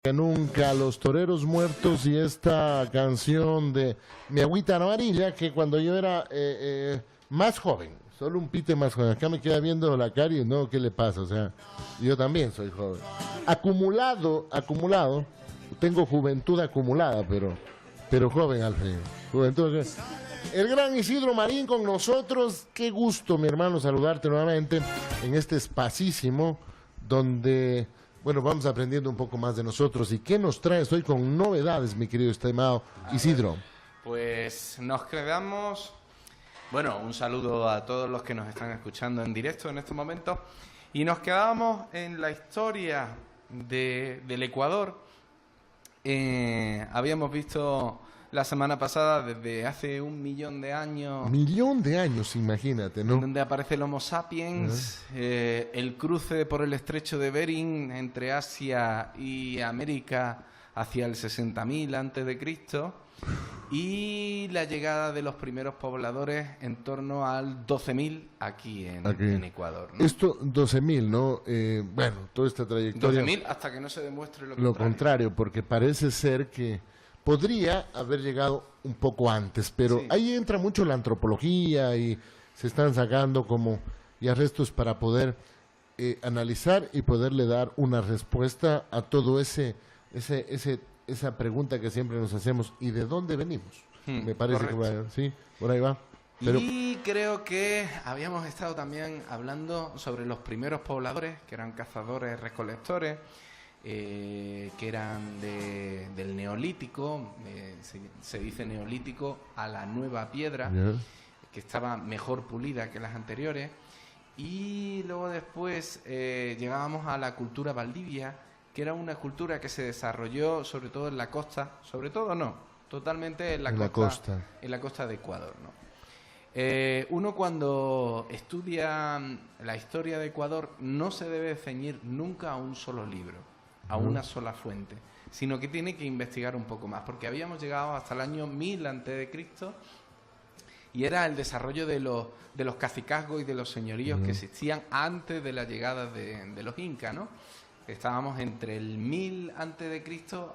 Que nunca, Los Toreros Muertos y esta canción de Mi Agüita Amarilla, que cuando yo era más joven, solo un pite más joven, acá me queda viendo la cara y no, ¿qué le pasa? O sea, yo también soy joven. Acumulado, tengo juventud acumulada, pero joven, Alfredo. Juventud. El gran Isidro Marín con nosotros, qué gusto, mi hermano, saludarte nuevamente en este espacísimo donde... Bueno, vamos aprendiendo un poco más de nosotros. ¿Y qué nos traes hoy con novedades, mi querido estimado Isidro? Pues nos quedamos... Bueno, un saludo a todos los que nos están escuchando en directo en estos momentos. Y nos quedábamos en la historia del Ecuador. Habíamos visto la semana pasada, desde hace 1.000.000 de años... 1.000.000 de años, imagínate, ¿no? Donde aparece el Homo sapiens, el cruce por el estrecho de Bering entre Asia y América hacia el 60.000 antes de Cristo y la llegada de los primeros pobladores en torno al 12.000 aquí en Ecuador, ¿no? Esto, 12.000, ¿no? Bueno, toda esta trayectoria... 12.000 hasta que no se demuestre lo contrario, porque parece ser que podría haber llegado un poco antes, pero sí, ahí entra mucho la antropología y se están sacando como ya restos para poder analizar y poderle dar una respuesta a todo esa pregunta que siempre nos hacemos, ¿y de dónde venimos? Me parece correcto. Que sí, por ahí va. Pero... Y creo que habíamos estado también hablando sobre los primeros pobladores, que eran cazadores, recolectores, que eran del Neolítico, se dice Neolítico a la nueva piedra, que estaba mejor pulida que las anteriores, y luego después llegábamos a la cultura Valdivia, que era una cultura que se desarrolló sobre todo en la costa, sobre todo no, totalmente en la costa de Ecuador, ¿no? Uno cuando estudia la historia de Ecuador no se debe ceñir nunca a un solo libro, a una sola fuente, sino que tiene que investigar un poco más, porque habíamos llegado hasta el año 1000 a.C. y era el desarrollo de los cacicazgos y de los señoríos que existían antes de la llegada de los incas, ¿no? Estábamos entre el 1000 a.C.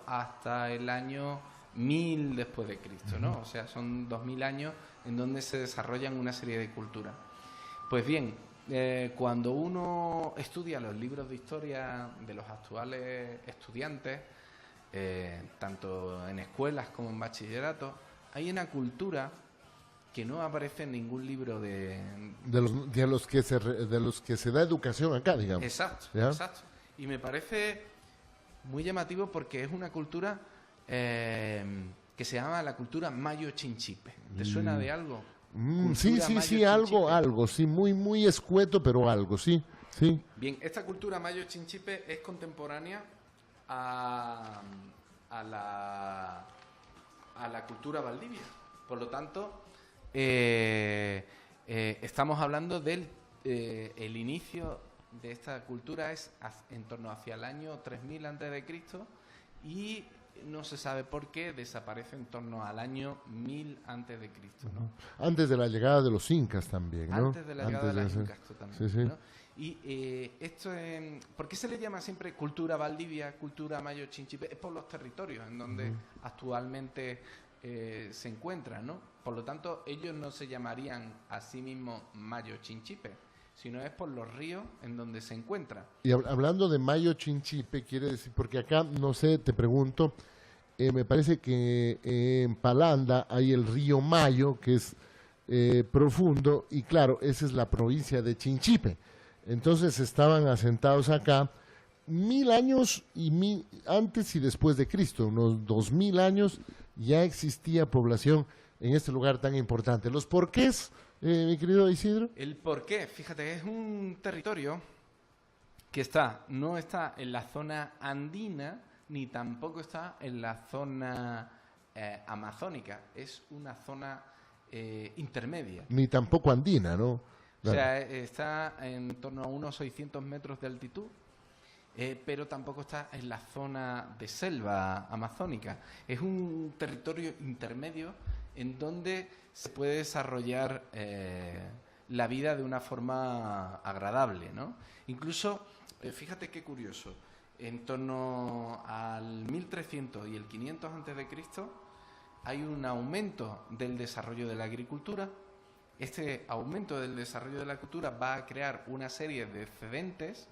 hasta el año 1000 después de Cristo, ¿no? O sea, son 2000 años en donde se desarrollan una serie de culturas. Pues bien, cuando uno estudia los libros de historia de los actuales estudiantes, tanto en escuelas como en bachillerato, hay una cultura que no aparece en ningún libro de los que se da educación acá, digamos. Exacto, ¿ya? Exacto. Y me parece muy llamativo porque es una cultura que se llama la cultura mayo-chinchipe. ¿Te suena de algo? Sí, algo, sí, muy escueto, pero algo, sí. Bien, esta cultura mayo-chinchipe es contemporánea a la cultura Valdivia. Por lo tanto, estamos hablando del el inicio de esta cultura es en torno hacia el año 3000 a.C. y no se sabe por qué desaparece en torno al año 1000 a.C., ¿no? Antes de la llegada de los incas también, ¿no? Antes de la llegada de los incas también, sí. ¿No? Y esto, ¿por qué se le llama siempre cultura Valdivia, cultura mayo-chinchipe? Es por los territorios en donde actualmente se encuentran, ¿no? Por lo tanto, ellos no se llamarían a sí mismos mayo-chinchipe, sino es por los ríos en donde se encuentra. Y hablando de Mayo-Chinchipe, quiere decir, porque acá, no sé, te pregunto, me parece que en Palanda hay el río Mayo, que es profundo, y claro, esa es la provincia de Chinchipe. Entonces estaban asentados acá 1000 años antes y después de Cristo, unos 2000 años, ya existía población en este lugar tan importante. ¿Los porqués, mi querido Isidro? El porqué, fíjate, es un territorio que no está en la zona andina, ni tampoco está en la zona amazónica. Es una zona intermedia. Ni tampoco andina, ¿no? O sea, está en torno a unos 600 metros de altitud, pero tampoco está en la zona de selva amazónica. Es un territorio intermedio en donde se puede desarrollar la vida de una forma agradable, ¿no? Incluso, fíjate qué curioso, en torno al 1300 y el 500 antes de Cristo hay un aumento del desarrollo de la agricultura. Este aumento del desarrollo de la agricultura va a crear una serie de excedentes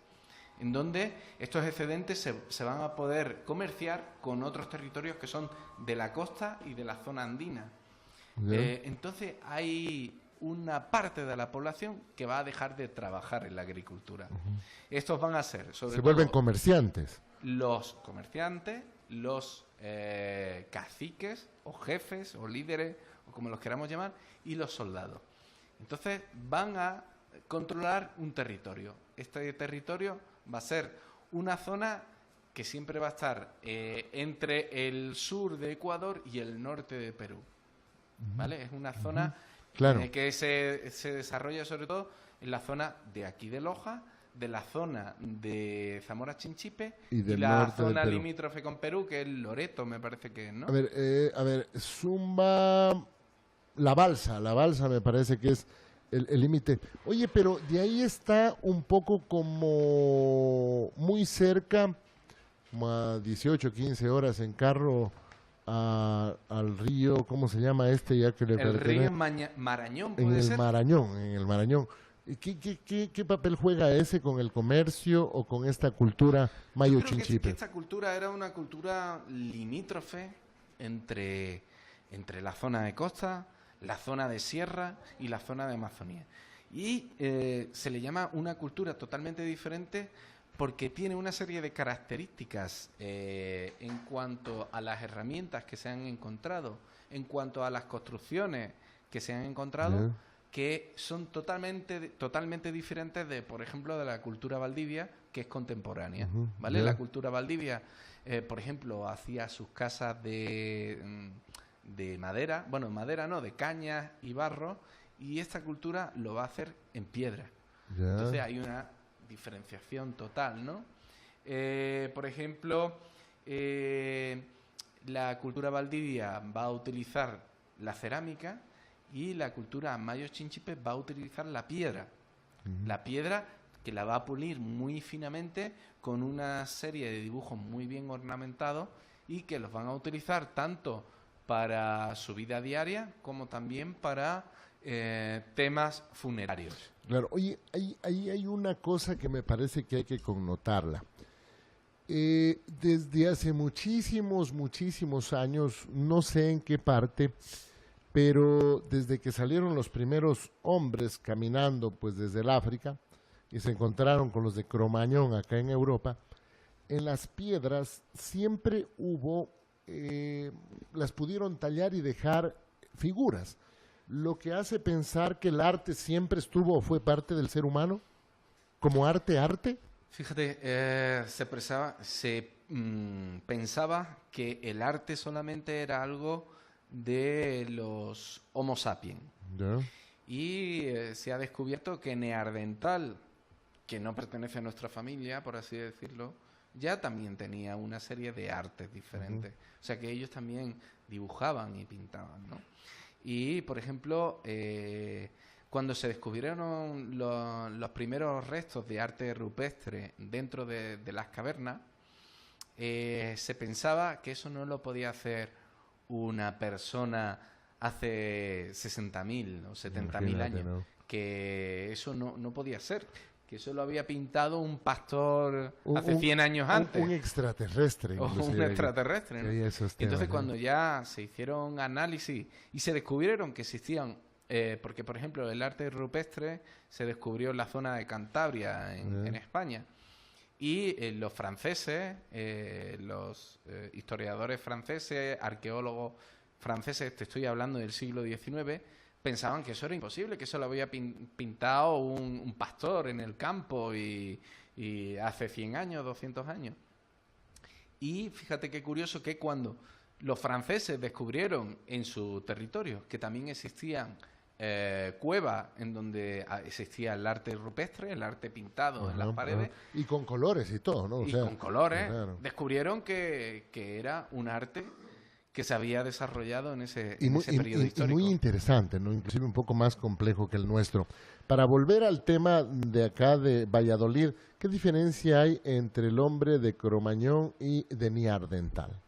en donde estos excedentes se van a poder comerciar con otros territorios que son de la costa y de la zona andina. Entonces hay una parte de la población que va a dejar de trabajar en la agricultura. Estos van a ser, sobre todo, vuelven comerciantes. Los comerciantes, los caciques o jefes o líderes, o como los queramos llamar, y los soldados. Entonces van a controlar un territorio. Este territorio va a ser una zona que siempre va a estar entre el sur de Ecuador y el norte de Perú. ¿Vale? Es una zona que se desarrolla sobre todo en la zona de aquí de Loja, de la zona de Zamora Chinchipe y la zona limítrofe con Perú, que es Loreto, me parece que es, ¿no? A ver, Zumba, la balsa me parece que es el límite. Oye, pero de ahí está un poco como muy cerca, como a 18, 15 horas en carro al río, ¿cómo se llama este? Ya que el río Marañón, ¿puede ser? En el Marañón. ¿Qué papel juega ese con el comercio o con esta cultura mayo chinchipe? Esta cultura era una cultura limítrofe entre la zona de costa, la zona de sierra y la zona de Amazonía. Y se le llama una cultura totalmente diferente porque tiene una serie de características en cuanto a las herramientas que se han encontrado, en cuanto a las construcciones que se han encontrado, que son totalmente diferentes de, por ejemplo, de la cultura Valdivia, que es contemporánea, ¿vale? La cultura Valdivia, por ejemplo, hacía sus casas de madera, bueno, madera no, de cañas y barro, y esta cultura lo va a hacer en piedra. Entonces hay una diferenciación total, ¿no? Por ejemplo, la cultura Valdivia va a utilizar la cerámica y la cultura mayo chinchipe va a utilizar la piedra. La piedra que la va a pulir muy finamente con una serie de dibujos muy bien ornamentados y que los van a utilizar tanto para su vida diaria como también para temas funerarios. Claro, oye, ahí hay una cosa que me parece que hay que connotarla. Desde hace muchísimos años, no sé en qué parte, pero desde que salieron los primeros hombres caminando pues desde el África y se encontraron con los de Cromañón acá en Europa, en las piedras siempre hubo, las pudieron tallar y dejar figuras, lo que hace pensar que el arte siempre estuvo o fue parte del ser humano, como arte. Fíjate, se pensaba que el arte solamente era algo de los Homo sapiens. Y se ha descubierto que Neandertal, que no pertenece a nuestra familia, por así decirlo, ya también tenía una serie de artes diferentes. O sea que ellos también dibujaban y pintaban, ¿no? Y, por ejemplo, cuando se descubrieron los primeros restos de arte rupestre dentro de las cavernas, se pensaba que eso no lo podía hacer una persona hace 60.000 o 70.000 años, ¿no? Que eso no podía ser, que eso lo había pintado un pastor hace 100 años antes. Un extraterrestre. O un extraterrestre, ¿no? Entonces, cuando ya se hicieron análisis y se descubrieron que existían, porque, por ejemplo, el arte rupestre se descubrió en la zona de Cantabria, en España, y los franceses, los historiadores franceses, arqueólogos franceses, te estoy hablando del siglo XIX, pensaban que eso era imposible, que eso lo había pintado un pastor en el campo y hace 100 años, 200 años. Y fíjate qué curioso que cuando los franceses descubrieron en su territorio que también existían cuevas en donde existía el arte rupestre, el arte pintado en las paredes. Y con colores y todo, ¿no? Con colores, claro. Descubrieron que era un arte que se había desarrollado en ese Y periodo histórico. muy interesante, ¿no? Inclusive un poco más complejo que el nuestro. Para volver al tema de acá de Valladolid, ¿qué diferencia hay entre el hombre de Cromañón y de Neandertal?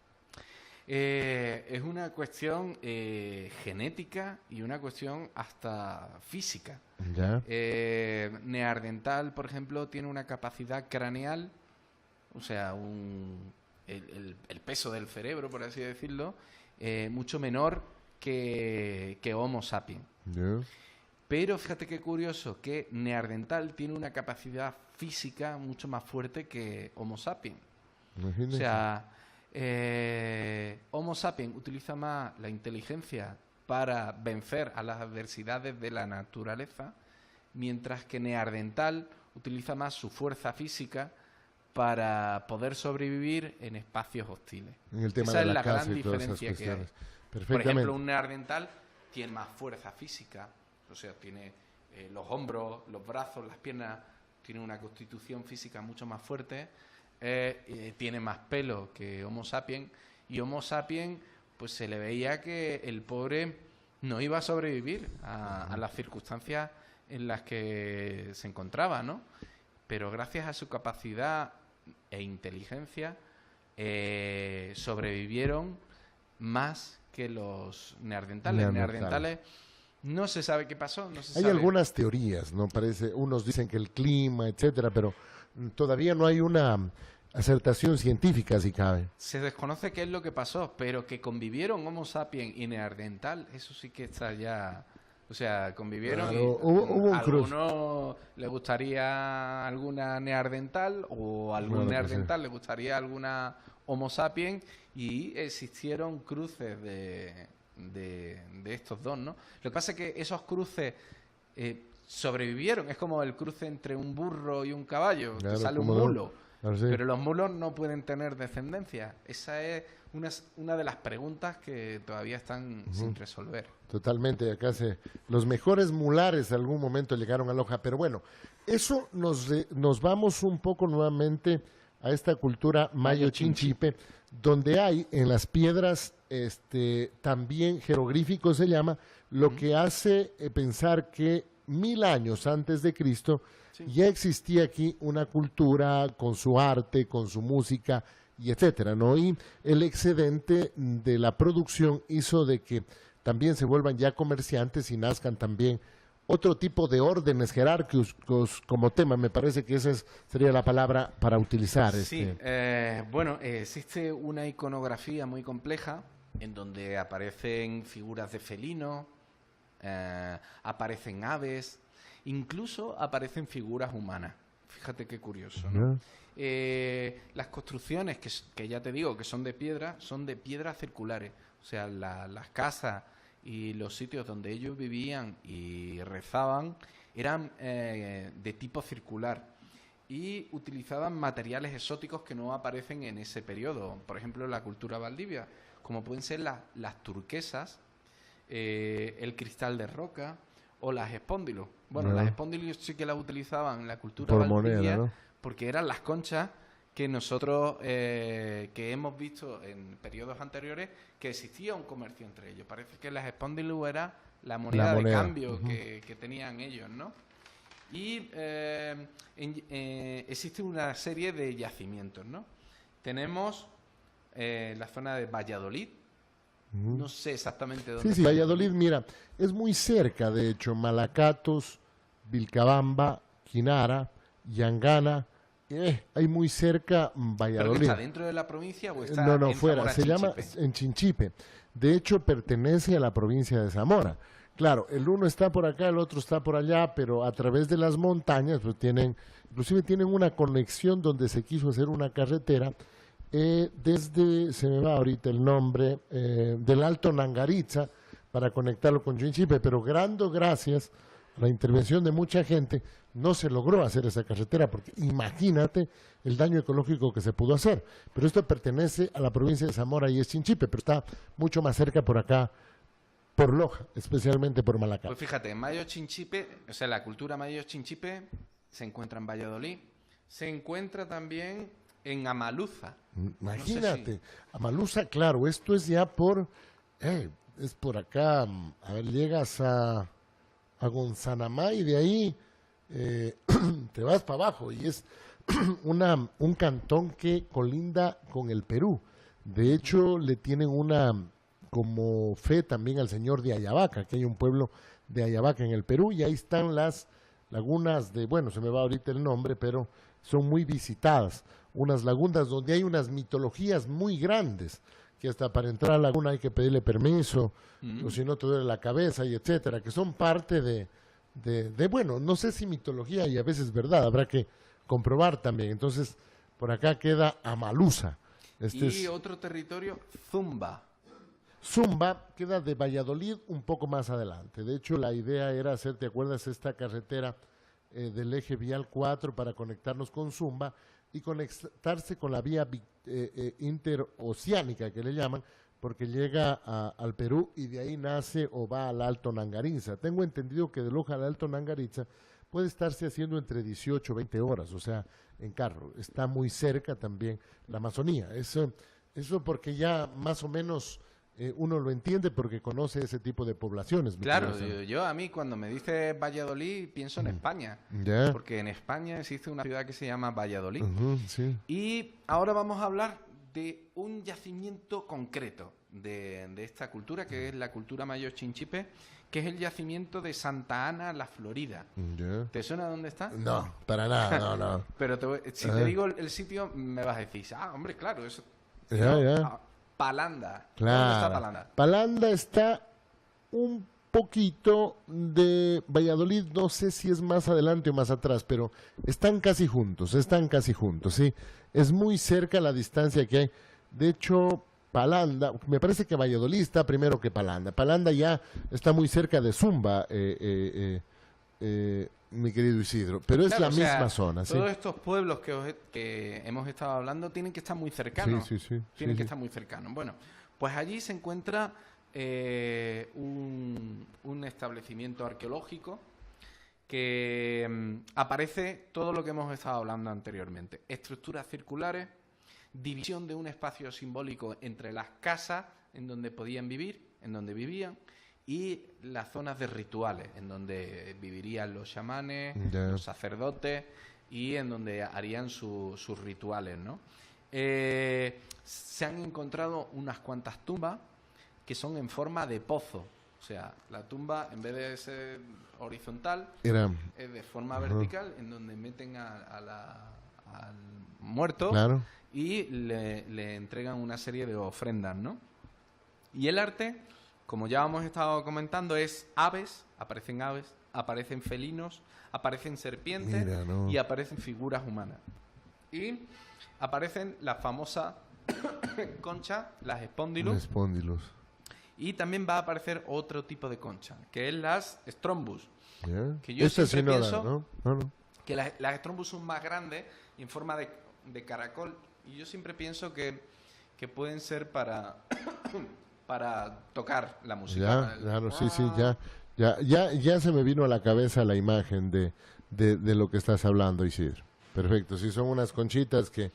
Es una cuestión genética y una cuestión hasta física. ¿Ya? Neandertal, por ejemplo, tiene una capacidad craneal, o sea, el peso del cerebro, por así decirlo, mucho menor que Homo sapiens. ¿Ya? Pero fíjate qué curioso, que Neandertal tiene una capacidad física mucho más fuerte que Homo sapiens. Imagínate. O sea, Homo sapiens utiliza más la inteligencia para vencer a las adversidades de la naturaleza, mientras que Neandertal utiliza más su fuerza física para poder sobrevivir en espacios hostiles. En el tema Esa de es la la caza gran y todas esas diferencia que hay. cuestiones. Por Perfectamente. ejemplo, un Neandertal tiene más fuerza física, o sea, tiene los hombros, los brazos, las piernas, tiene una constitución física mucho más fuerte, tiene más pelo que Homo sapiens, y Homo sapiens pues se le veía que el pobre no iba a sobrevivir a las circunstancias en las que se encontraba, ¿no? Pero gracias a su capacidad e inteligencia sobrevivieron más que los neandertales. Neandertales no se sabe qué pasó, no se Hay sabe. algunas teorías, ¿no? Parece, unos dicen que el clima, etcétera, pero todavía no hay una acertación científica, si cabe. Se desconoce qué es lo que pasó, pero que convivieron Homo sapiens y Neandertal, eso sí que está ya... O sea, convivieron Claro, y hubo un cruce. alguno le gustaría alguna Neandertal o algún Claro que Neandertal le gustaría alguna Homo sapiens y existieron cruces de estos dos, ¿no? Lo que pasa es que esos cruces sobrevivieron, es como el cruce entre un burro y un caballo, Claro, que sale un como no. mulo. Claro, sí. Pero los mulos no pueden tener descendencia. Esa es una de las preguntas que todavía están sin resolver. Totalmente, los mejores mulares en algún momento llegaron a Loja, pero bueno, eso nos vamos un poco nuevamente a esta cultura mayo chinchipe, donde hay en las piedras también jeroglíficos se llama, lo que hace pensar que 1000 años antes de Cristo ya existía aquí una cultura con su arte, con su música y etcétera, ¿no? Y el excedente de la producción hizo de que también se vuelvan ya comerciantes y nazcan también otro tipo de órdenes jerárquicos como tema. Me parece que esa sería la palabra para utilizar. Sí, bueno, existe una iconografía muy compleja en donde aparecen figuras de felinos, aparecen aves, incluso aparecen figuras humanas. Fíjate qué curioso, ¿no? Las construcciones, que ya te digo que son de piedras circulares. O sea, las casas y los sitios donde ellos vivían y rezaban eran de tipo circular y utilizaban materiales exóticos que no aparecen en ese periodo. Por ejemplo, la cultura valdivia, como pueden ser las turquesas, el cristal de roca o las espóndilos. Bueno, las espóndilos sí que las utilizaban en la cultura por valdivia, moneda, ¿no? porque eran las conchas que nosotros que hemos visto en periodos anteriores que existía un comercio entre ellos. Parece que las espóndilos era la moneda de cambio que tenían ellos, ¿no? Y existe una serie de yacimientos, ¿no? Tenemos la zona de Valladolid. No sé exactamente dónde. Sí, Valladolid, mira, es muy cerca, de hecho, Malacatos, Vilcabamba, Quinara, Yangana, hay muy cerca Valladolid. ¿Pero está dentro de la provincia o está No, en fuera, Zamora, se llama en Chinchipe. De hecho, pertenece a la provincia de Zamora. Claro, el uno está por acá, el otro está por allá, pero a través de las montañas, pues inclusive tienen una conexión donde se quiso hacer una carretera desde, se me va ahorita el nombre, del Alto Nangaritza, para conectarlo con Chinchipe, pero gracias a la intervención de mucha gente, no se logró hacer esa carretera, porque imagínate el daño ecológico que se pudo hacer. Pero esto pertenece a la provincia de Zamora y es Chinchipe, pero está mucho más cerca por acá, por Loja, especialmente por Malacato. Pues fíjate, Mayo Chinchipe, o sea, la cultura Mayo Chinchipe se encuentra en Valladolid. Se encuentra también en Amaluza. Imagínate, No sé Amaluza, claro, esto es ya es por acá, a ver, llegas a Gonzanamá y de ahí te vas para abajo y es un cantón que colinda con el Perú. De hecho, le tienen una como fe también al señor de Ayabaca, que hay un pueblo de Ayabaca en el Perú y ahí están las lagunas bueno, se me va ahorita el nombre, pero son muy visitadas. Unas lagunas donde hay unas mitologías muy grandes, que hasta para entrar a la laguna hay que pedirle permiso, o si no te duele la cabeza y etcétera, que son parte bueno, no sé si mitología y a veces verdad, habrá que comprobar también. Entonces, por acá queda Amaluza. Y otro territorio, Zumba. Zumba queda de Valladolid un poco más adelante. De hecho, la idea era hacer, ¿te acuerdas? Esta carretera del eje vial 4 para conectarnos con Zumba y conectarse con la vía interoceánica que le llaman, porque llega al Perú y de ahí nace o va al Alto Nangarinza. Tengo entendido que de Loja al Alto Nangarinza puede estarse haciendo entre 18 o 20 horas, o sea, en carro. Está muy cerca también la Amazonía. Eso porque ya más o menos uno lo entiende porque conoce ese tipo de poblaciones. Claro, yo a mí cuando me dice Valladolid pienso en España, porque en España existe una ciudad que se llama Valladolid. Sí. Y ahora vamos a hablar de un yacimiento concreto de esta cultura, que es la cultura mayor chinchipe, que es el yacimiento de Santa Ana, la Florida. ¿Te suena dónde está? No, para nada, no. Pero si te digo el sitio, me vas a decir, hombre, claro, eso... Ya. Palanda. Claro. ¿Dónde está Palanda? Palanda está un poquito de Valladolid, no sé si es más adelante o más atrás, pero están casi juntos, ¿sí? Es muy cerca la distancia que hay. De hecho, Palanda, me parece que Valladolid está primero que Palanda. Palanda ya está muy cerca de Zumba, mi querido Isidro, pero es la misma zona. Todos estos pueblos que hemos estado hablando tienen que estar muy cercanos. Tienen que estar muy cercanos. Bueno, pues allí se encuentra un establecimiento arqueológico que aparece todo lo que hemos estado hablando anteriormente. Estructuras circulares, división de un espacio simbólico entre las casas en donde podían vivir, en donde vivían, y las zonas de rituales, en donde vivirían los chamanes, los sacerdotes, y en donde harían sus rituales, ¿no? Se han encontrado unas cuantas tumbas que son en forma de pozo. O sea, la tumba, en vez de ser horizontal, es de forma vertical, en donde meten al muerto, claro, y le entregan una serie de ofrendas, ¿no? Y el arte, como ya hemos estado comentando, es aparecen felinos, aparecen serpientes y aparecen figuras humanas. Y aparecen las famosas conchas, las espóndilos. Y también va a aparecer otro tipo de concha, que es las strombus. Que yo siempre pienso que las strombus son más grandes y en forma de caracol. Y yo siempre pienso que pueden ser para tocar la música. Claro, sí, ya se me vino a la cabeza la imagen de lo que estás hablando, Isidro. Perfecto, sí, son unas conchitas que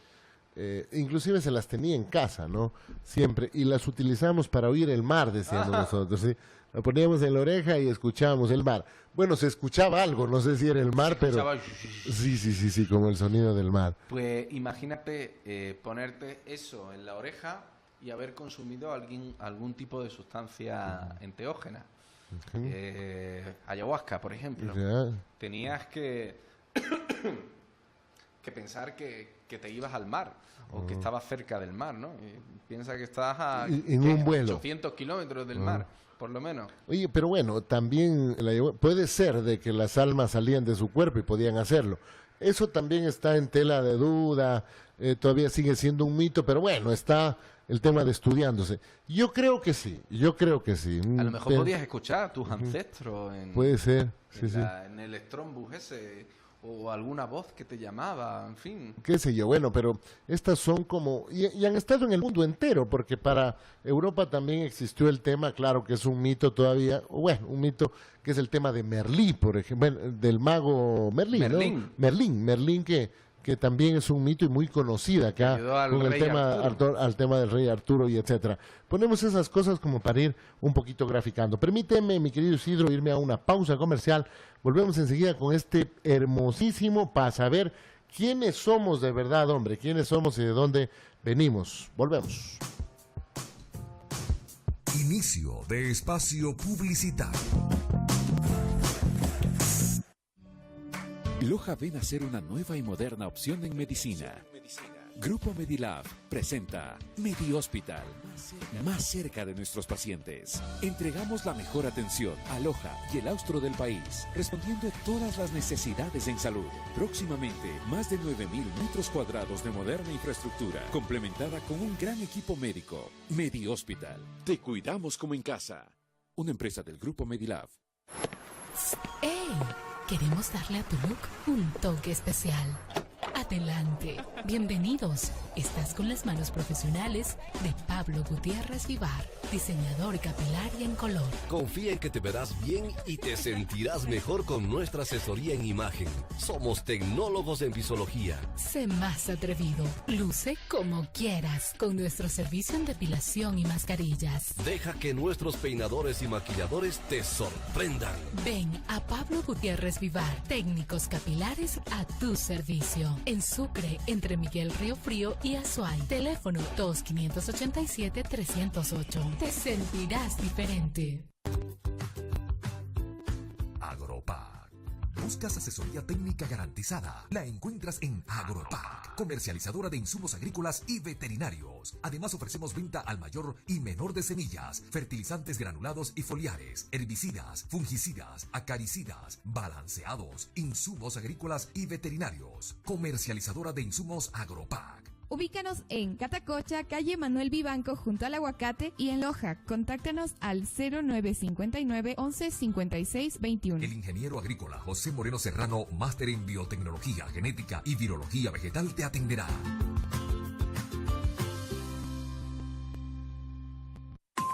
inclusive se las tenía en casa, ¿no? Siempre, y las utilizamos para oír el mar, decíamos nosotros, ¿sí? Lo poníamos en la oreja y escuchábamos el mar. Bueno, se escuchaba algo, no sé si era el mar, pero... Sí, como el sonido del mar. Pues imagínate ponerte eso en la oreja y haber consumido algún tipo de sustancia enteógena. Ayahuasca, por ejemplo. Tenías que pensar que te ibas al mar o que estabas cerca del mar, ¿no? Y piensa que estás en un vuelo 800 kilómetros del mar, por lo menos. Oye, pero bueno, también puede ser de que las almas salían de su cuerpo y podían hacerlo. Eso también está en tela de duda, todavía sigue siendo un mito, pero bueno, está el tema de estudiándose. Yo creo que sí. A lo mejor podías escuchar a tus ancestros puede ser, en el strombus ese, o alguna voz que te llamaba, en fin. Qué sé yo, bueno, pero estas son como... Y han estado en el mundo entero, porque para Europa también existió el tema, claro que es un mito todavía, bueno, un mito que es el tema de Merlí, por ejemplo, del mago Merlín, Merlín. ¿no? Merlín que que también es un mito y muy conocida acá con el tema al tema del rey Arturo y etcétera. Ponemos esas cosas como para ir un poquito graficando. Permíteme, mi querido Isidro, irme a una pausa comercial. Volvemos enseguida con este hermosísimo para saber quiénes somos de verdad, hombre, quiénes somos y de dónde venimos. Volvemos. Inicio de espacio publicitario. Loja ven a ser una nueva y moderna opción en medicina. Grupo Medilab presenta MediHospital, más cerca de nuestros pacientes. Entregamos la mejor atención a Loja y el austro del país, respondiendo a todas las necesidades en salud. Próximamente, más de 9.000 metros cuadrados de moderna infraestructura, complementada con un gran equipo médico. MediHospital, te cuidamos como en casa. Una empresa del Grupo Medilab. ¡Ey! Queremos darle a tu look un toque especial. Adelante, bienvenidos. Estás con las manos profesionales de Pablo Gutiérrez Vivar, diseñador capilar y en color. Confía en que te verás bien y te sentirás mejor con nuestra asesoría en imagen. Somos tecnólogos en visología. Sé más atrevido, luce como quieras con nuestro servicio en depilación y mascarillas. Deja que nuestros peinadores y maquilladores te sorprendan. Ven a Pablo Gutiérrez Vivar, técnicos capilares a tu servicio. En Sucre, entre Miguel Río Frío y Azuay. Teléfono 2-587-308. Te sentirás diferente. Agropac. ¿Buscas asesoría técnica garantizada? La encuentras en Agropac, comercializadora de insumos agrícolas y veterinarios. Además ofrecemos venta al mayor y menor de semillas, fertilizantes granulados y foliares, herbicidas, fungicidas, acaricidas, balanceados, insumos agrícolas y veterinarios. Comercializadora de insumos Agropac. Ubícanos en Catacocha, calle Manuel Vivanco, junto al Aguacate, y en Loja. Contáctanos al 0959 11 56 21. El ingeniero agrícola José Moreno Serrano, máster en biotecnología, genética y virología vegetal, te atenderá.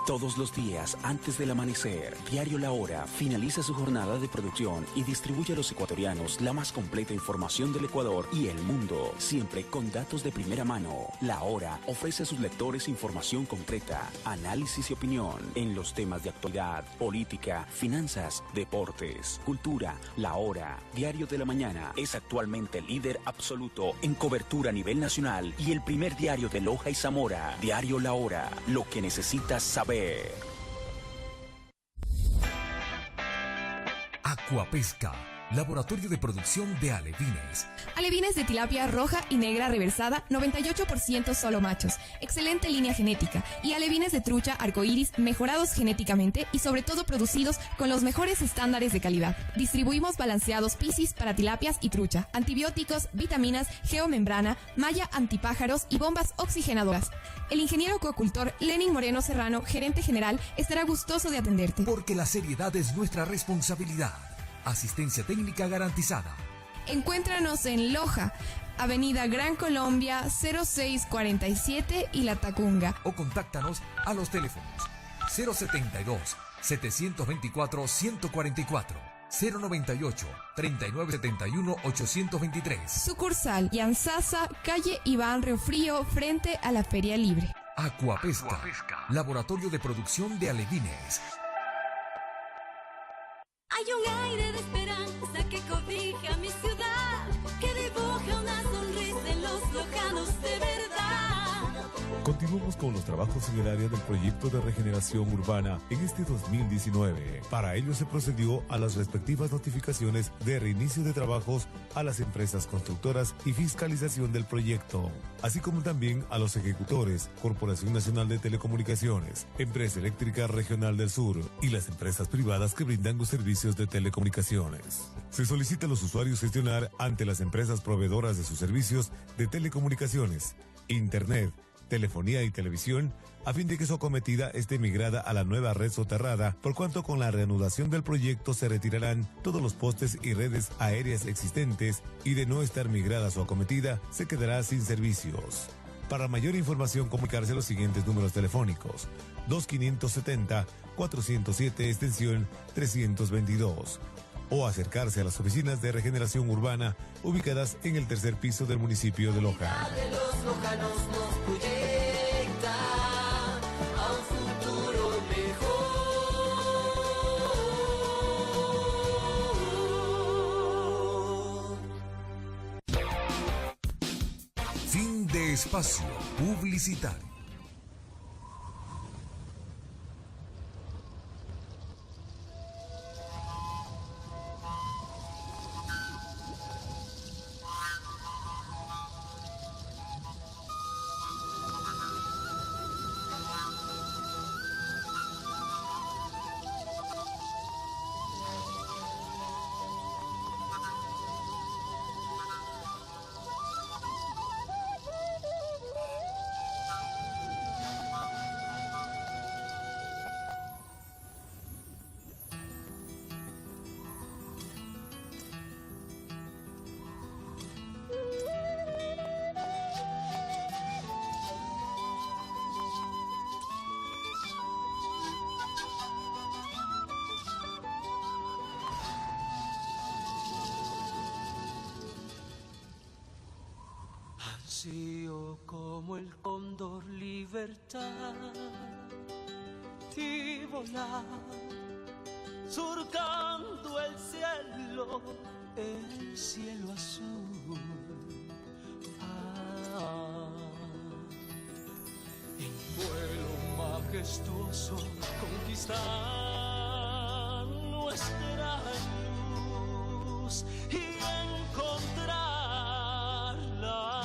Todos los días, antes del amanecer, Diario La Hora finaliza su jornada de producción y distribuye a los ecuatorianos la más completa información del Ecuador y el mundo, siempre con datos de primera mano. La Hora ofrece a sus lectores información concreta, análisis y opinión en los temas de actualidad, política, finanzas, deportes, cultura. La Hora, Diario de la Mañana, es actualmente líder absoluto en cobertura a nivel nacional y el primer diario de Loja y Zamora. Diario La Hora, lo que necesitas saber. Acuapesca, laboratorio de producción de alevines. Alevines de tilapia roja y negra reversada, 98% solo machos. Excelente línea genética. Y alevines de trucha arcoíris mejorados genéticamente y sobre todo producidos con los mejores estándares de calidad. Distribuimos balanceados Piscis para tilapias y trucha, antibióticos, vitaminas, geomembrana, malla antipájaros y bombas oxigenadoras. El ingeniero acuacultor Lenin Moreno Serrano, gerente general, estará gustoso de atenderte. Porque la seriedad es nuestra responsabilidad. Asistencia técnica garantizada. Encuéntranos en Loja, Avenida Gran Colombia 0647 y La Tacunga. O contáctanos a los teléfonos 072-724-144, 098-3971-823. Sucursal Yanzasa, calle Iván Riofrío, frente a la Feria Libre. Acuapesca, laboratorio de producción de alevines. Hay un aire de esperanza que cobija mi ciudad, que dibuja una sonrisa en los lojanos de verdad. Continuamos con los trabajos en el área del proyecto de regeneración urbana en este 2019. Para ello se procedió a las respectivas notificaciones de reinicio de trabajos a las empresas constructoras y fiscalización del proyecto, así como también a los ejecutores, Corporación Nacional de Telecomunicaciones, Empresa Eléctrica Regional del Sur y las empresas privadas que brindan los servicios de telecomunicaciones. Se solicita a los usuarios gestionar ante las empresas proveedoras de sus servicios de telecomunicaciones, internet, telefonía y televisión, a fin de que su acometida esté migrada a la nueva red soterrada, por cuanto con la reanudación del proyecto se retirarán todos los postes y redes aéreas existentes y de no estar migrada su acometida, se quedará sin servicios. Para mayor información, comunicarse a los siguientes números telefónicos: 2570-407 extensión 322, o acercarse a las oficinas de regeneración urbana ubicadas en el tercer piso del municipio de Loja. De los lojanos nos proyecta a un futuro mejor. Fin de espacio publicitario. Ansío como el cóndor libertad y volar, surcando el cielo azul. En vuelo majestuoso conquistar nuestra luz y encontrar la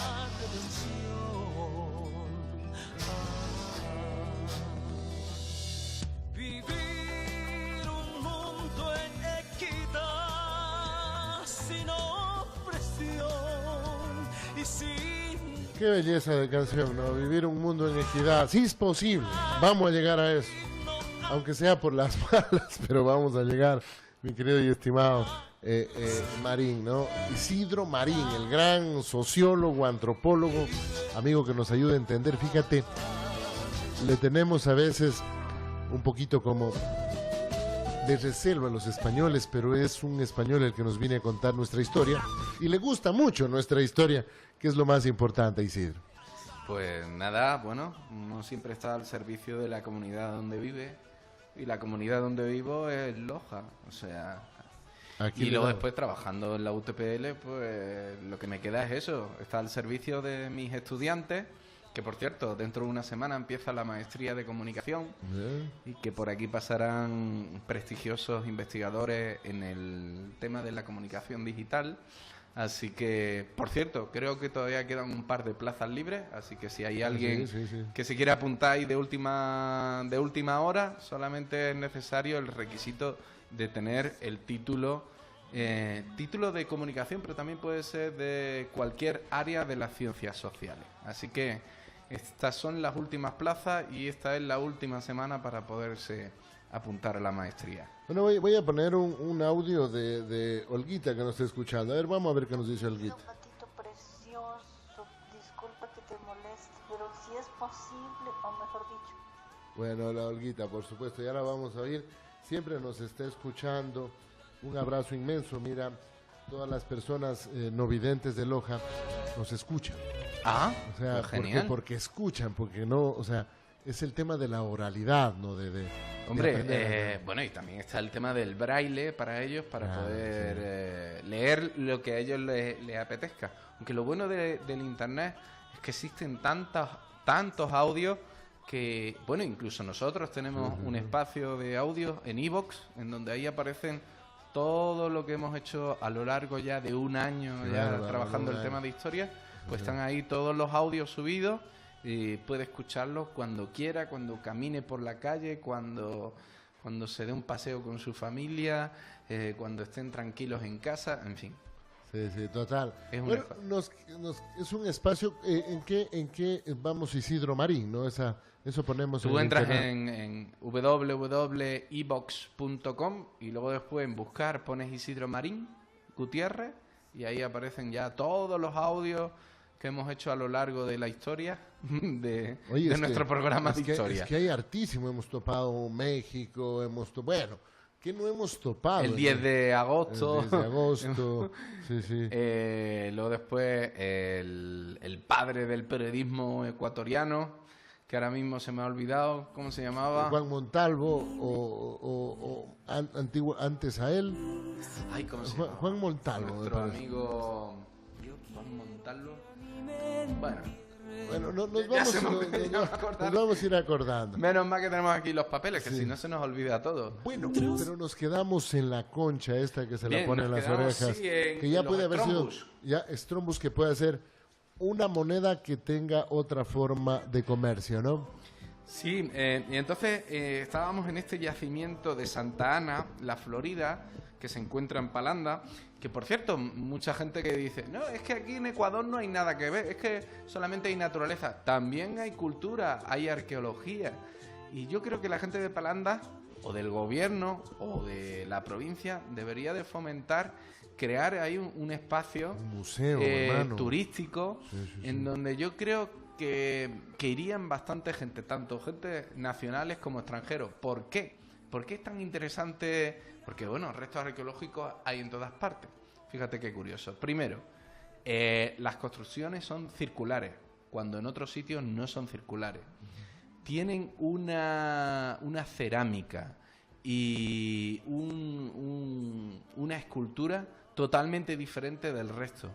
vivir un mundo en equidad, sin opresión y sin... Qué belleza de canción, ¿no? Vivir un mundo en equidad. Sí es posible, vamos a llegar a eso. Aunque sea por las malas, pero vamos a llegar, mi querido y estimado Marín, ¿no? Isidro Marín, el gran sociólogo, antropólogo, amigo que nos ayuda a entender. Fíjate, le tenemos a veces un poquito como de recelo a los españoles, pero es un español el que nos viene a contar nuestra historia y le gusta mucho nuestra historia, que es lo más importante, Isidro. Pues nada, bueno, uno siempre está al servicio de la comunidad donde vive y la comunidad donde vivo es Loja, o sea... Aquí y luego después trabajando en la UTPL, pues lo que me queda es eso, estar al servicio de mis estudiantes, que por cierto, dentro de una semana empieza la maestría de comunicación y que por aquí pasarán prestigiosos investigadores en el tema de la comunicación digital. Así que, por cierto, creo que todavía quedan un par de plazas libres, así que si hay alguien que se quiera apuntar ahí de última hora, solamente es necesario el requisito de tener el título de comunicación, pero también puede ser de cualquier área de las ciencias sociales. Así que estas son las últimas plazas y esta es la última semana para poderse apuntar a la maestría. Bueno, voy a poner un audio de Olguita que nos está escuchando. A ver, vamos a ver qué nos dice Olguita. Patito precioso, disculpa que te moleste, pero si es posible, o mejor dicho. Bueno, la Olguita, por supuesto, ya la vamos a oír. Siempre nos está escuchando. Un abrazo inmenso. Mira, todas las personas no videntes de Loja nos escuchan. Ah, o sea, pues genial. Porque escuchan, porque no, o sea, es el tema de la oralidad, ¿no? Hombre, bueno, y también está el tema del braille para ellos, para poder leer lo que a ellos les apetezca. Aunque lo bueno del internet es que existen tantos audios que, bueno, incluso nosotros tenemos un espacio de audio en iVoox, en donde ahí aparecen todo lo que hemos hecho a lo largo ya de un año trabajando el tema de historia, pues están ahí todos los audios subidos y puede escucharlos cuando quiera, cuando camine por la calle, cuando se dé un paseo con su familia, cuando estén tranquilos en casa, en fin. Sí, total. Es bueno, es un espacio en que vamos, Isidro Marín, ¿no? Eso ponemos. Tú entras en www.evox.com y luego después en buscar pones Isidro Marín Gutiérrez y ahí aparecen ya todos los audios que hemos hecho a lo largo de la historia de nuestro programa de historia. Es que hay hartísimo, hemos topado México, bueno, ¿Qué no hemos topado? El 10 de agosto. El 10 de agosto, sí, sí. Luego después el padre del periodismo ecuatoriano, que ahora mismo se me ha olvidado, ¿cómo se llamaba? Juan Montalvo, antes a él. Ay, ¿cómo se llama? Juan Montalvo. Nuestro amigo Juan Montalvo. Bueno, nos vamos a ir acordando. Menos mal que tenemos aquí los papeles, que si no se nos olvida todo. Bueno, pero nos quedamos en la concha esta que se la pone en las orejas. Sí, que ya puede haber sido Strombus, que puede ser una moneda que tenga otra forma de comercio, ¿no? Sí, y entonces estábamos en este yacimiento de Santa Ana, la Florida, que se encuentra en Palanda, que por cierto, mucha gente que dice, no, es que aquí en Ecuador no hay nada que ver, es que solamente hay naturaleza. También hay cultura, hay arqueología. Y yo creo que la gente de Palanda, o del gobierno, o de la provincia, debería de fomentar, crear ahí un espacio museo, turístico, en donde yo creo que irían bastante gente, tanto gente nacionales como extranjeros. ¿Por qué? ¿Por qué es tan interesante? Porque, bueno, restos arqueológicos hay en todas partes. Fíjate qué curioso. Primero, las construcciones son circulares, cuando en otros sitios no son circulares. Tienen una cerámica y una escultura totalmente diferente del resto.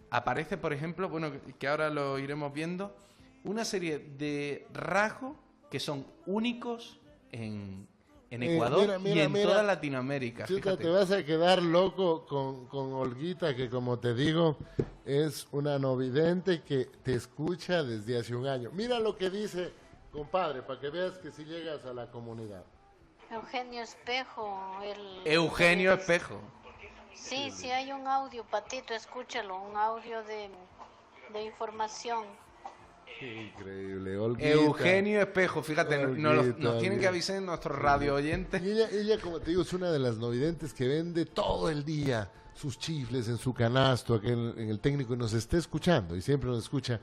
Aparece, por ejemplo, bueno, que ahora lo iremos viendo, una serie de rasgos que son únicos en Ecuador y en toda Latinoamérica. Chuta, te vas a quedar loco con Olguita, que como te digo, es una novidente que te escucha desde hace un año. Mira lo que dice, compadre, para que veas que si llegas a la comunidad. Eugenio Espejo. Eugenio Espejo. Sí, sí hay un audio, Patito, escúchalo, un audio de información. Qué increíble, Olguita. Eugenio Espejo, fíjate, nos tienen que avisar nuestros radio oyentes. Y ella, como te digo, es una de las novidentes que vende todo el día sus chifles en su canasto, aquí en el técnico, y nos está escuchando, y siempre nos escucha.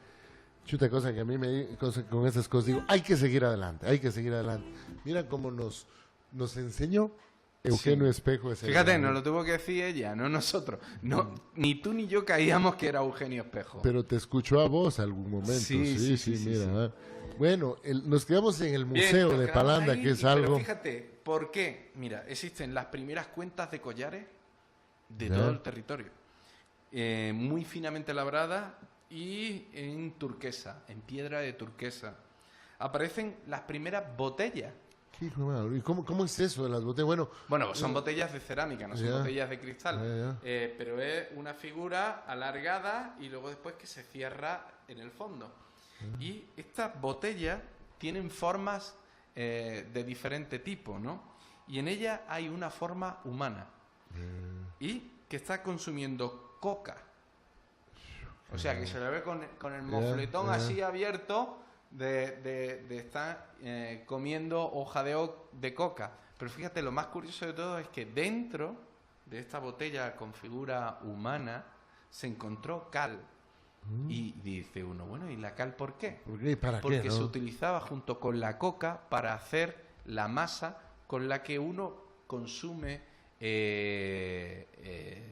Chuta, cosa que a mí con esas cosas digo, hay que seguir adelante, hay que seguir adelante. Mira cómo nos enseñó Eugenio Espejo. Fíjate, nos lo tuvo que decir ella, no nosotros. No, ni tú ni yo caíamos que era Eugenio Espejo. Pero te escuchó a vos algún momento. Sí, mira. Bueno, nos quedamos en el Museo de Palanda, ahí, que es algo... Pero fíjate, ¿por qué? Mira, existen las primeras cuentas de collares de todo el territorio. Muy finamente labradas y en turquesa, en piedra de turquesa. Aparecen las primeras botellas. ¿Y cómo es eso de las botellas? Bueno, son botellas de cerámica, no son botellas de cristal. Pero es una figura alargada y luego después que se cierra en el fondo. Y estas botellas tienen formas de diferente tipo, ¿no? Y en ellas hay una forma humana. Y que está consumiendo coca. O sea, que se le ve con el mofletón así abierto... de estar comiendo hoja de coca. Pero fíjate, lo más curioso de todo es que dentro de esta botella con figura humana se encontró cal. Y dice uno, bueno, ¿y la cal por qué? Porque se utilizaba junto con la coca para hacer la masa con la que uno consume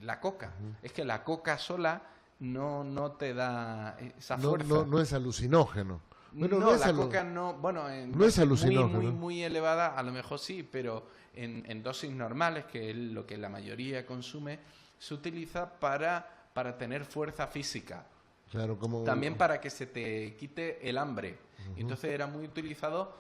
la coca. Es que la coca sola no te da esa fuerza. No es alucinógeno. Bueno, no la coca no... Bueno, no es alucinógeno. Muy elevada, a lo mejor sí, pero en dosis normales, que es lo que la mayoría consume, se utiliza para tener fuerza física. Claro, también para que se te quite el hambre. Entonces era muy utilizado,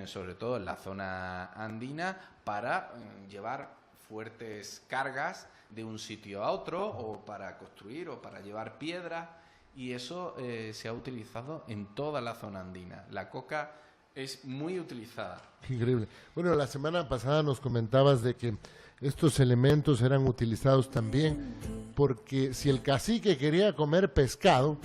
sobre todo en la zona andina, para llevar fuertes cargas de un sitio a otro, o para construir, o para llevar piedras. Y eso se ha utilizado en toda la zona andina. La coca es muy utilizada. Increíble. Bueno, la semana pasada nos comentabas de que estos elementos eran utilizados también porque si el cacique quería comer pescado,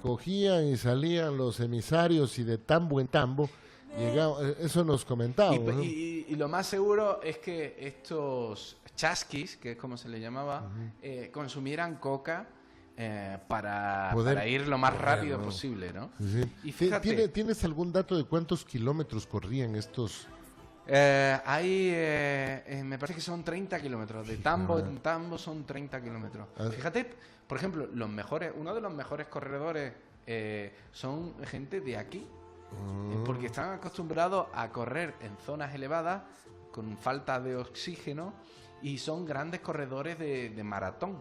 cogían y salían los emisarios y de tambo en tambo llegaban. Eso nos comentaba. Y lo más seguro es que estos chasquis, que es como se le llamaba, consumieran coca para ir lo más rápido posible, ¿no? Sí. Y fíjate, ¿Tienes algún dato de cuántos kilómetros corrían estos Me parece que son 30 kilómetros. De Tambo en Tambo son 30 kilómetros. Fíjate, por ejemplo, uno de los mejores corredores son gente de aquí. Porque están acostumbrados a correr en zonas elevadas con falta de oxígeno y son grandes corredores de maratón.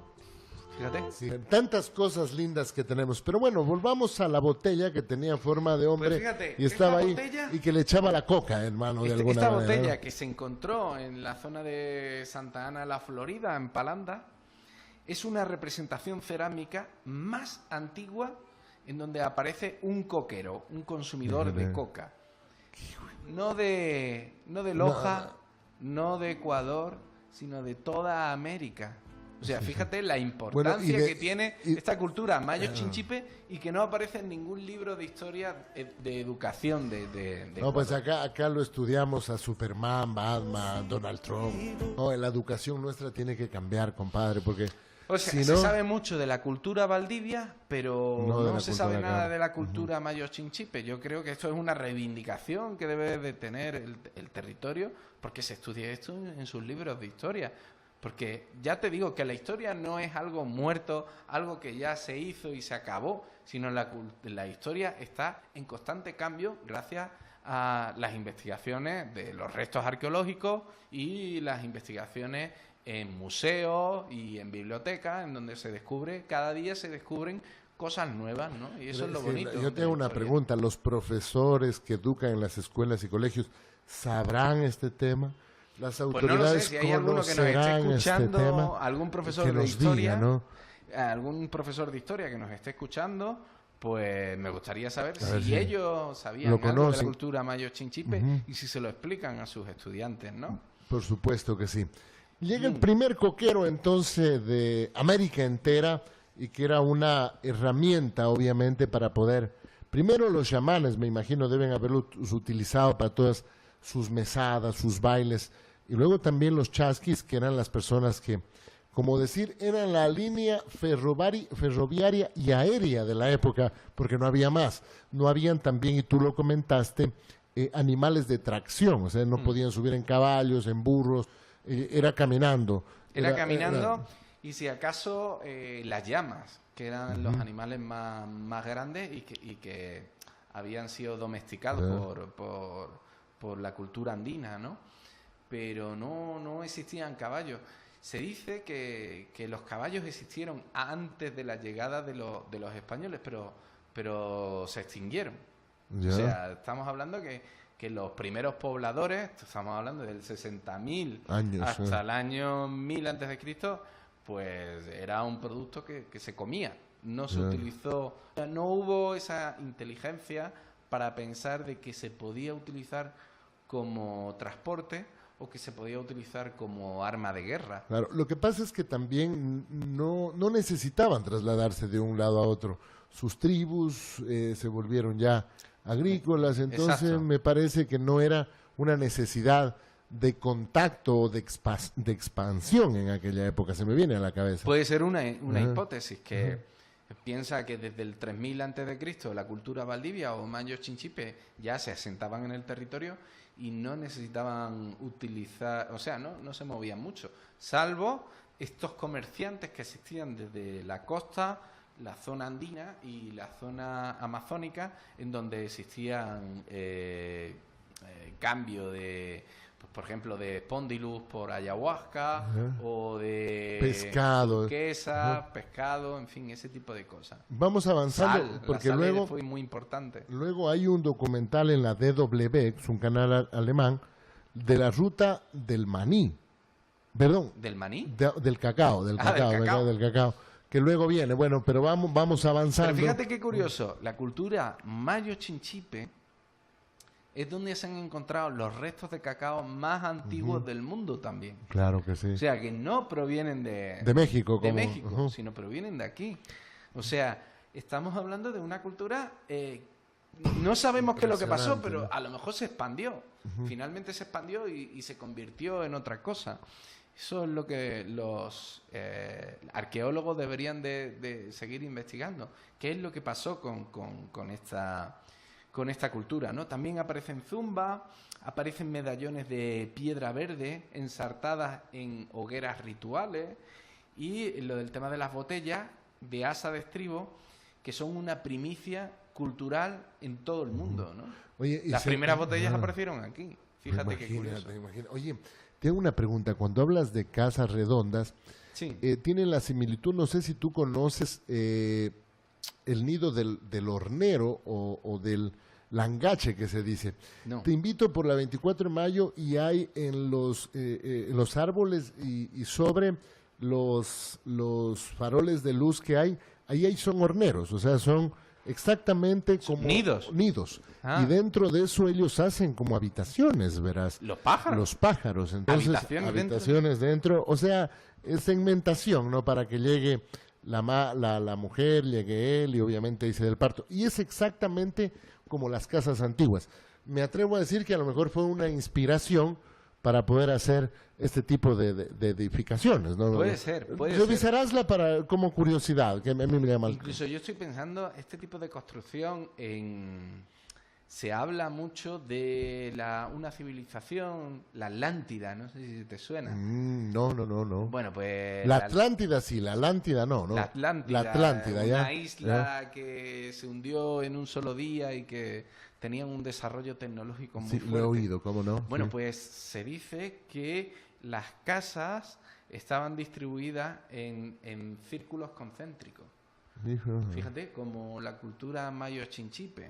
Fíjate. Sí, tantas cosas lindas que tenemos. Pero bueno, volvamos a la botella que tenía forma de hombre, pues fíjate, y estaba ahí botella, y que le echaba la coca, hermano, de alguna esta manera. Botella que se encontró en la zona de Santa Ana, la Florida, en Palanda, es una representación cerámica más antigua en donde aparece un coquero, un consumidor de coca. No de Loja, no de Ecuador, sino de toda América. O sea, fíjate la importancia que tiene esta cultura mayo chinchipe y que no aparece en ningún libro de historia de educación de No, pues acá lo estudiamos a Superman, Batman, Donald Trump. No, la educación nuestra tiene que cambiar, compadre, porque... O sea, si se no, sabe mucho de la cultura Valdivia, pero no se sabe nada de la cultura mayo chinchipe. Yo creo que esto es una reivindicación que debe de tener el territorio, porque se estudia esto en sus libros de historia. Porque ya te digo que la historia no es algo muerto, algo que ya se hizo y se acabó, sino la historia está en constante cambio gracias a las investigaciones de los restos arqueológicos y las investigaciones en museos y en bibliotecas, en donde cada día se descubren cosas nuevas, ¿no? Y eso es lo bonito. Yo tengo una pregunta. ¿Los profesores que educan en las escuelas y colegios sabrán este tema? Las autoridades pues no lo sé, si hay alguno que nos esté escuchando, este tema, algún profesor de historia, diga, ¿no? Algún profesor de historia que nos esté escuchando, pues me gustaría saber si ellos sabían algo de la cultura mayo chinchipe y si se lo explican a sus estudiantes, ¿no? Por supuesto que sí. Llega el primer coquero entonces de América entera y que era una herramienta obviamente para poder, primero los chamanes me imagino deben haberlo utilizado para todas sus mesadas, sus bailes, y luego también los chasquis, que eran las personas que, como decir, eran la línea ferroviaria y aérea de la época, porque no había más. No habían también, y tú lo comentaste, animales de tracción, o sea, no podían subir en caballos, en burros, era caminando. Era caminando, y si acaso las llamas, que eran los animales más grandes y que habían sido domesticados por la cultura andina, ¿no? Pero no existían caballos. Se dice que los caballos existieron antes de la llegada de los españoles, pero se extinguieron. O sea, estamos hablando que los primeros pobladores, estamos hablando del 60.000 hasta el año 1000 antes de Cristo, pues era un producto que se comía. No se utilizó, no hubo esa inteligencia para pensar de que se podía utilizar como transporte o que se podía utilizar como arma de guerra. Claro, lo que pasa es que también no necesitaban trasladarse de un lado a otro. Sus tribus se volvieron ya agrícolas, entonces Exacto. Me parece que no era una necesidad de contacto o de expansión en aquella época, se me viene a la cabeza. Puede ser una hipótesis que piensa que desde el 3000 antes de Cristo la cultura Valdivia o mayo chinchipe ya se asentaban en el territorio y no necesitaban utilizar, o sea, no se movían mucho, salvo estos comerciantes que existían desde la costa, la zona andina y la zona amazónica, en donde existían cambio de, pues, por ejemplo, de espóndilus por ayahuasca o de pescado, pescado, en fin, ese tipo de cosas. Vamos avanzando, porque luego fue muy importante. Luego hay un documental en la DW, que es un canal alemán, de la ruta del maní. Perdón. ¿Del maní? Del cacao, del cacao, que luego viene. Bueno, pero vamos avanzando. Pero fíjate qué curioso, la cultura mayo chinchipe es donde se han encontrado los restos de cacao más antiguos del mundo también. Claro que sí. O sea, que no provienen de México, sino provienen de aquí. O sea, estamos hablando de una cultura, no sabemos qué es lo que pasó, pero a lo mejor se expandió. Finalmente se expandió y se convirtió en otra cosa. Eso es lo que los arqueólogos deberían de seguir investigando. ¿Qué es lo que pasó con con esta cultura, ¿no? También aparecen zumbas, aparecen medallones de piedra verde ensartadas en hogueras rituales y lo del tema de las botellas de asa de estribo, que son una primicia cultural en todo el mundo, ¿no? Oye, las primeras botellas aparecieron aquí. Fíjate qué curioso. Oye, tengo una pregunta. Cuando hablas de casas redondas, sí. Tienen la similitud, no sé si tú conoces el nido del hornero o del langache que se dice. No. Te invito por la 24 de mayo y hay en los árboles y sobre los faroles de luz que hay, ahí son horneros, o sea, son exactamente como nidos. Y dentro de eso ellos hacen como habitaciones, verás. Los pájaros. Entonces, habitaciones dentro. O sea, es segmentación, ¿no? Para que llegue la mujer, llegue él y obviamente dice del parto. Y es exactamente como las casas antiguas. Me atrevo a decir que a lo mejor fue una inspiración para poder hacer este tipo de edificaciones, ¿no? Puede ser. Revisarásla como curiosidad, que a mí me llama. Incluso yo estoy pensando, este tipo de construcción, se habla mucho de una civilización, la Atlántida, no sé si te suena. No. Bueno, pues... La Atlántida sí, la Atlántida no. La Atlántida, ya. Una isla que se hundió en un solo día y que tenían un desarrollo tecnológico muy fuerte. Lo he oído, ¿cómo no? Bueno, sí. pues se dice que las casas estaban distribuidas en círculos concéntricos. Fíjate, como la cultura mayo-chinchipe.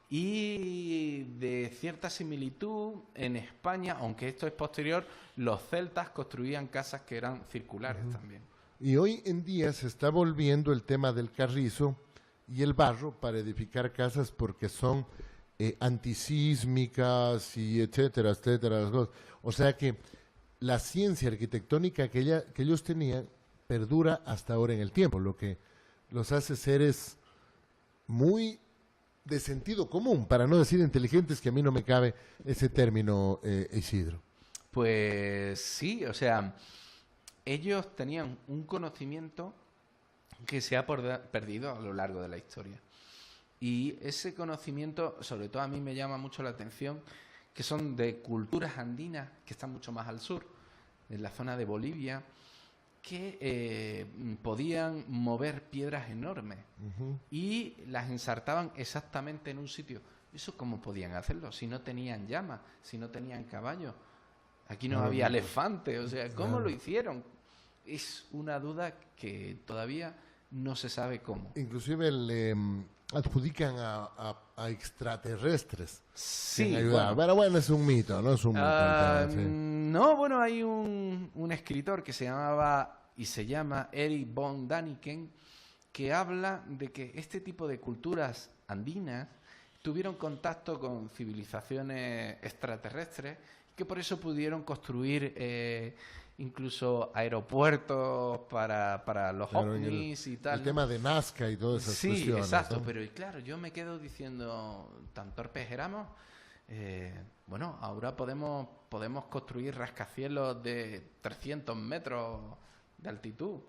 Y de cierta similitud, en España, aunque esto es posterior, los celtas construían casas que eran circulares también. Y hoy en día se está volviendo el tema del carrizo y el barro para edificar casas porque son antisísmicas y etcétera. O sea que la ciencia arquitectónica que ellos tenían perdura hasta ahora en el tiempo, lo que los hace seres muy de sentido común, para no decir inteligentes, que a mí no me cabe ese término, Isidro. Pues sí, o sea, ellos tenían un conocimiento que se ha perdido a lo largo de la historia. Y ese conocimiento, sobre todo a mí me llama mucho la atención, que son de culturas andinas que están mucho más al sur, en la zona de Bolivia, que podían mover piedras enormes y las ensartaban exactamente en un sitio. ¿Eso cómo podían hacerlo? Si no tenían llamas, si no tenían caballos. Aquí no había elefantes, o sea, ¿cómo lo hicieron? Es una duda que todavía no se sabe cómo. Inclusive le adjudican a extraterrestres. Sí, pero bueno, es un mito, ¿no? Es un mito. Sí. No, bueno, hay un escritor que se llama Erich von Däniken, que habla de que este tipo de culturas andinas tuvieron contacto con civilizaciones extraterrestres, que por eso pudieron construir incluso aeropuertos para los ovnis y tal. El tema de Nazca y todas esas cuestiones. Sí, exacto, ¿no? pero y claro, yo me quedo diciendo, tan torpes éramos. Bueno, ahora podemos construir rascacielos de 300 metros de altitud.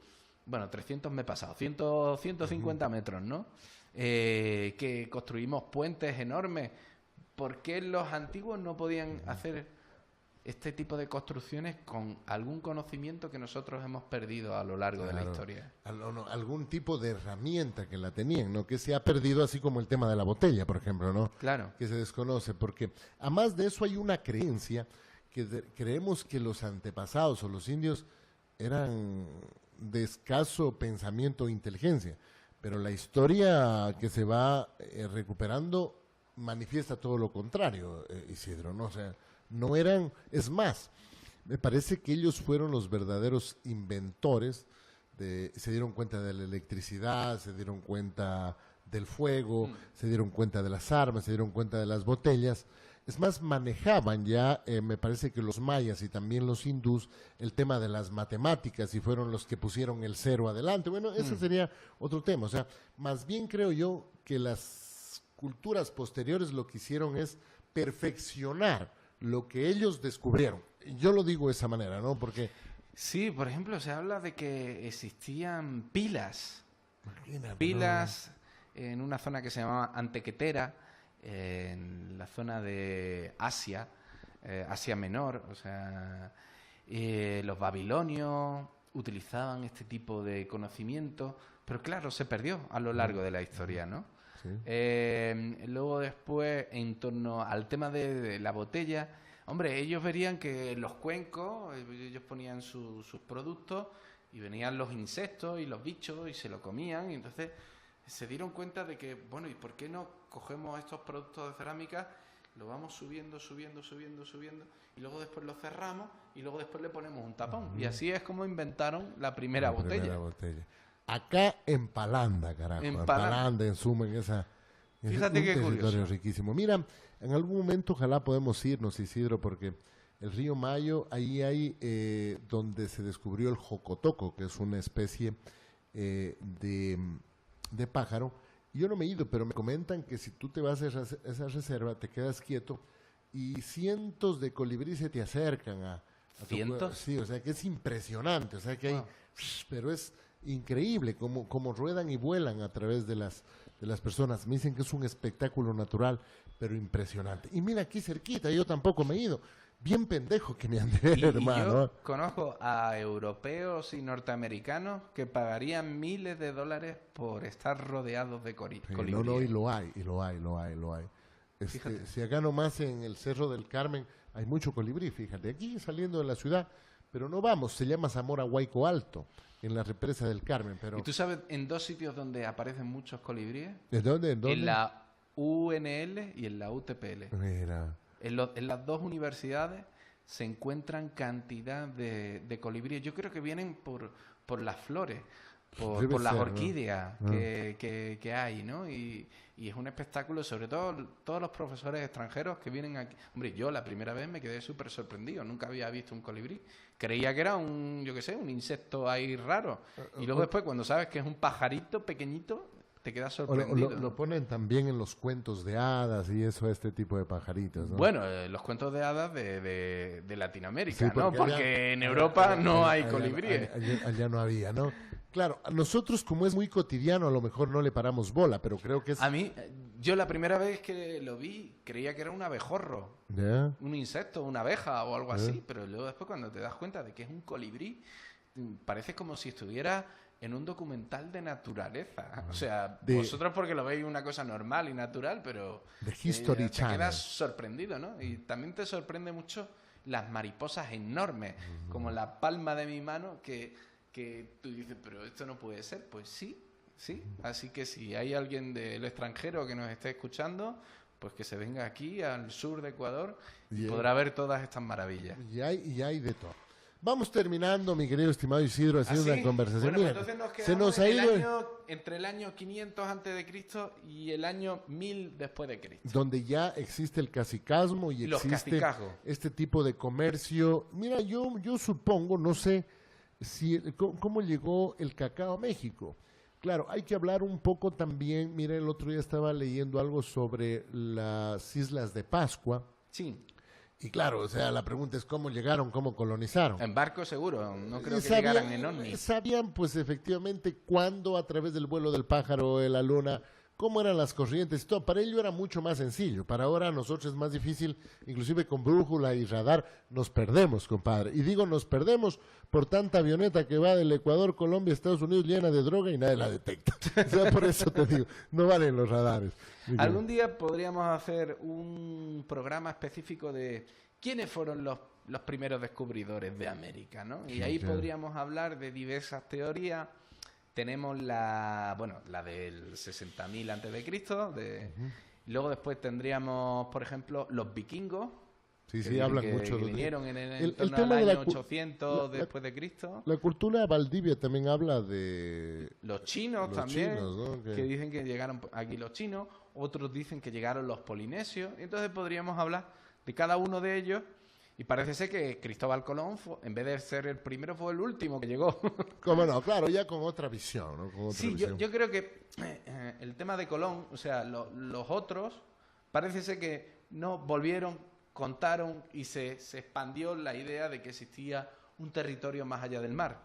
Bueno, 300 me he pasado, 150 metros, ¿no? Que construimos puentes enormes. ¿Por qué los antiguos no podían hacer este tipo de construcciones con algún conocimiento que nosotros hemos perdido a lo largo de la historia? Algún tipo de herramienta que la tenían, ¿no? Que se ha perdido, así como el tema de la botella, por ejemplo, ¿no? Claro. Que se desconoce, porque además de eso hay una creencia que creemos que los antepasados o los indios eran de escaso pensamiento e inteligencia, pero la historia que se va recuperando manifiesta todo lo contrario, Isidro, ¿no? O sea, no eran, es más, me parece que ellos fueron los verdaderos inventores, se dieron cuenta de la electricidad, se dieron cuenta del fuego, se dieron cuenta de las armas, se dieron cuenta de las botellas. Es más, manejaban ya, me parece que los mayas y también los hindús, el tema de las matemáticas y fueron los que pusieron el cero adelante. Bueno, ese sería otro tema. O sea, más bien creo yo que las culturas posteriores lo que hicieron es perfeccionar lo que ellos descubrieron. Yo lo digo de esa manera, ¿no? Porque... Sí, por ejemplo, se habla de que existían pilas. Imagínate, pilas en una zona que se llamaba Antequetera, en la zona de Asia, Asia Menor, o sea, los babilonios utilizaban este tipo de conocimiento, pero claro, se perdió a lo largo de la historia, ¿no? Sí. Luego después, en torno al tema de la botella, hombre, ellos verían que en los cuencos, ellos ponían sus productos y venían los insectos y los bichos y se lo comían, y entonces se dieron cuenta de que, bueno, ¿y por qué no cogemos estos productos de cerámica, lo vamos subiendo, y luego después lo cerramos y luego después le ponemos un tapón? Y así es como inventaron la primera botella. Acá en Palanda, carajo. En Palanda, en suma, en esa... Fíjate qué territorio curioso. riquísimo. Mira, en algún momento ojalá podemos irnos, Isidro, porque el río Mayo, ahí hay donde se descubrió el jocotoco, que es una especie de pájaro. Yo no me he ido, pero me comentan que si tú te vas a esa reserva, te quedas quieto y cientos de colibríes se te acercan a ¿Cientos? Sí, o sea que es impresionante, o sea que hay... Pero es increíble cómo ruedan y vuelan a través de las personas. Me dicen que es un espectáculo natural, pero impresionante. Y mira, aquí cerquita, yo tampoco me he ido. Bien pendejo que me han de ver, hermano. Yo conozco a europeos y norteamericanos que pagarían miles de dólares por estar rodeados de colibríes. No, y lo hay. Si acá nomás en el Cerro del Carmen hay mucho colibrí, fíjate. Aquí saliendo de la ciudad, pero no vamos, se llama Zamora Huayco Alto, en la represa del Carmen. Pero... ¿Y tú sabes en dos sitios donde aparecen muchos colibríes? ¿En dónde? En la UNL y en la UTPL. Mira. En las dos universidades se encuentran cantidad de colibríes. Yo creo que vienen por las flores, por las orquídeas, ¿no? que hay, ¿no? Y es un espectáculo, sobre todo todos los profesores extranjeros que vienen aquí. Hombre, yo la primera vez me quedé súper sorprendido, nunca había visto un colibrí. Creía que era un insecto ahí raro. Y luego después, cuando sabes que es un pajarito pequeñito, te quedas sorprendido. Lo ponen también en los cuentos de hadas y eso, este tipo de pajaritos, ¿no? Bueno, los cuentos de hadas de Latinoamérica, Sí, ¿no? Porque en Europa no hay colibríes. Allá no había, ¿no? Claro, a nosotros como es muy cotidiano, a lo mejor no le paramos bola, pero creo que es... A mí, yo la primera vez que lo vi, creía que era un abejorro, ¿Ya? un insecto, una abeja o algo así, pero luego después cuando te das cuenta de que es un colibrí, parece como si estuviera en un documental de naturaleza. O sea, vosotros porque lo veis una cosa normal y natural, pero The History te Channel. quedas sorprendido, ¿no? Y también te sorprende mucho las mariposas enormes, como la palma de mi mano, que tú dices, pero esto no puede ser. Pues sí. Así que si hay alguien del extranjero que nos esté escuchando, pues que se venga aquí al sur de Ecuador y podrá ver todas estas maravillas. Y hay de todo. Vamos terminando, mi querido estimado Isidro, haciendo una conversación. Bueno, Mira, entonces nos se quedamos nos ha ido entre el año 500 antes de Cristo y el año 1000 después de Cristo. donde ya existe el cacicazgo y Los existe cacicazgos. este tipo de comercio. Mira, yo supongo, no sé cómo llegó el cacao a México. Claro, hay que hablar un poco también. Mira, el otro día estaba leyendo algo sobre las Islas de Pascua. Sí. Y claro, o sea, la pregunta es cómo llegaron, cómo colonizaron. En barco seguro, no creo que llegaran en ovni. Sabían, pues, efectivamente, cuándo, a través del vuelo del pájaro, de la luna, cómo eran las corrientes y todo. Para ello era mucho más sencillo. Para ahora a nosotros es más difícil, inclusive con brújula y radar, nos perdemos, compadre. Y digo, nos perdemos por tanta avioneta que va del Ecuador, Colombia, Estados Unidos, llena de droga y nadie la detecta. O sea, por eso te digo, no valen los radares. Algún día podríamos hacer un programa específico de quiénes fueron los primeros descubridores de América, ¿no? Y ahí podríamos hablar de diversas teorías. Tenemos la del 60.000 antes de Cristo, luego después tendríamos, por ejemplo, los vikingos. Sí, hablan mucho que de vinieron en el torno tema al de año 800 después de Cristo. La cultura de Valdivia también habla de... Los chinos también, ¿no? que dicen que llegaron aquí los chinos, otros dicen que llegaron los polinesios, entonces podríamos hablar de cada uno de ellos, y parece ser que Cristóbal Colón, en vez de ser el primero, fue el último que llegó. ¿Cómo no? Claro, ya con otra visión, ¿no? Con otra visión. Yo creo que el tema de Colón, o sea, los otros, parece ser que no volvieron, contaron y se expandió la idea de que existía un territorio más allá del mar.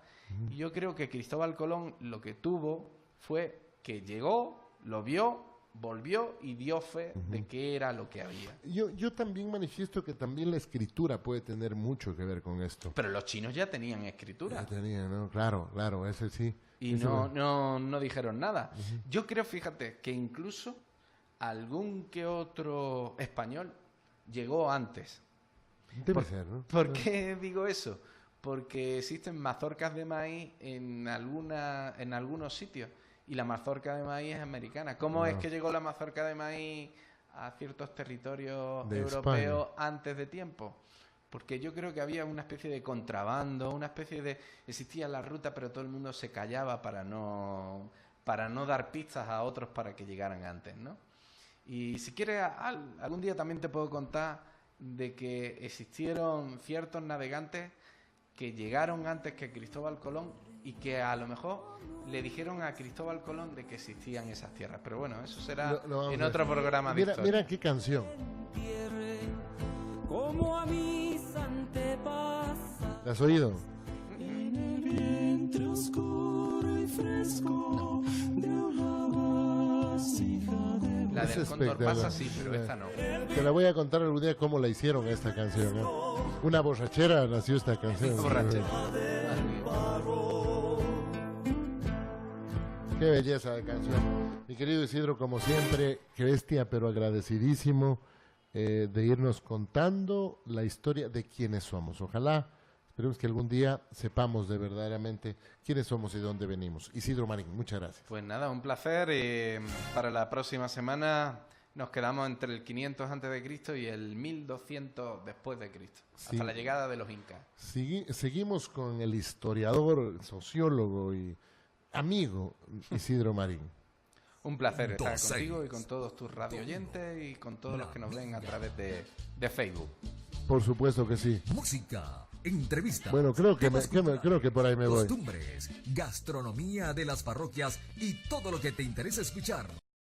Y yo creo que Cristóbal Colón lo que tuvo fue que llegó, lo vio, volvió y dio fe de qué era lo que había. Yo también manifiesto que también la escritura puede tener mucho que ver con esto. Pero los chinos ya tenían escritura. Ya tenían, ¿no? Claro, ese sí. Y no dijeron nada. Yo creo, fíjate, que incluso algún que otro español llegó antes. Debe ser, ¿no? ¿Por qué digo eso? Porque existen mazorcas de maíz en algunos sitios. Y la mazorca de maíz es americana. ¿Cómo es que llegó la mazorca de maíz a ciertos territorios europeos antes de tiempo? Porque yo creo que había una especie de contrabando, existía la ruta, pero todo el mundo se callaba para no dar pistas a otros para que llegaran antes, ¿no? Y si quieres, algún día también te puedo contar de que existieron ciertos navegantes que llegaron antes que Cristóbal Colón y que a lo mejor le dijeron a Cristóbal Colón de que existían esas tierras. Pero bueno, eso será en otro programa de historia. Mira qué canción. Como a mis antepasados. ¿La has oído? En el vientre oscuro y fresco de una vasija de... La del Cóndor pasa sí, pero esta no. Te la voy a contar algún día cómo la hicieron esta canción, ¿eh? Una borrachera nació esta canción. Una borrachera. Qué belleza de canción. Mi querido Isidro, como siempre, qué bestia, pero agradecidísimo de irnos contando la historia de quiénes somos. Ojalá, esperemos que algún día sepamos de verdaderamente quiénes somos y de dónde venimos. Isidro Marín, muchas gracias. Pues nada, un placer. Para la próxima semana nos quedamos entre el 500 a.C. y el 1200 después de Cristo, hasta la llegada de los incas. Seguimos con el historiador, sociólogo y amigo Isidro Marín. Un placer estar contigo y con todos tus radioyentes y con todos los que nos ven a través de Facebook. Por supuesto que sí. Música, entrevistas. Bueno, creo que por ahí me voy. Costumbres, gastronomía de las parroquias y todo lo que te interesa escuchar.